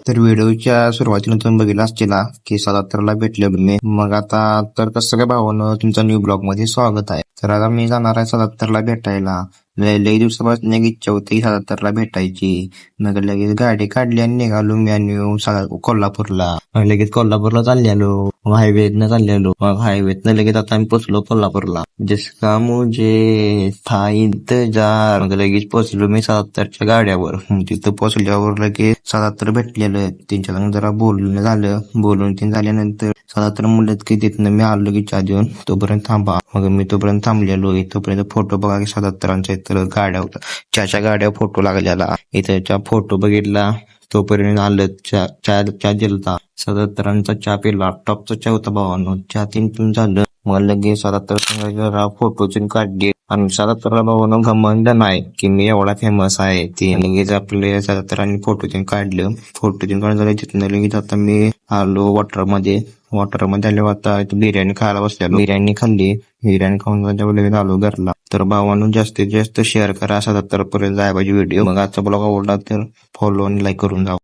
तर व्हिडिओच्या सुरुवातीला तुम्ही बघितला असतील की 77ला भेटलेलो मी. मग आता तर कसं काय भावानं, तुमचं न्यू ब्लॉग मध्ये स्वागत आहे. तर आता मी जाणार आहे 77ला भेटायला. लई दिवसापासून एक इच्छा होती 77ला भेटायची. मग लगेच गाडी काढली आणि निघालो मी आणि कोल्हापूरला. मग लगेच कोल्हापूरला चाललेलो, हायवेतनं चाललेलो. मग हायवेतनं लगेच आता आम्ही पोचलो कोल्हापूरला. जिसका मुझे था इंतजार. मग लगेच पोचलो मी 77च्या गाड्यावर. तिथं पोचल्यावर लगेच 77 भेटलेलं. त्यांच्या संग जरा बोलणं झालं. बोलून ते झाल्यानंतर 77 म्हणलं की तिथनं मी आलो की चहा देऊन, तोपर्यंत थांबा. मग मी तोपर्यंत थांबलेलो. तोपर्यंत फोटो बघा की 77च्या इथं गाड्यावर, चहाच्या गाड्यावर फोटो लागलेला. इथं फोटो बघितला. तोपर्यंत आलं चहा दिलता. 77चा चहा पिला. टॉपचा चहा होता भावानो. चहा तीन झालं. मग लगेच 77 जरा फोटो काढले. आणि 77ला भावानो घमंड नाही की मी एवढा फेमस आहे. ते लगेच आपले 77 फोटो काढलं. फोटो काढून झालं. तिथनं लगेच आता मी आलो वॉटरमध्ये आल्यावर आता बिर्याणी खायला बसलेलो. बिर्याणी खाल्ली. बिर्याणी खाऊन लगेच आलो घरला. तर भावानो जास्तीत जास्त शेअर करा. 77 पर्यंत जाय पाहिजे व्हिडिओ. मग आजचा ब्लॉग आवडला तर फॉलो आणि लाईक करून जा.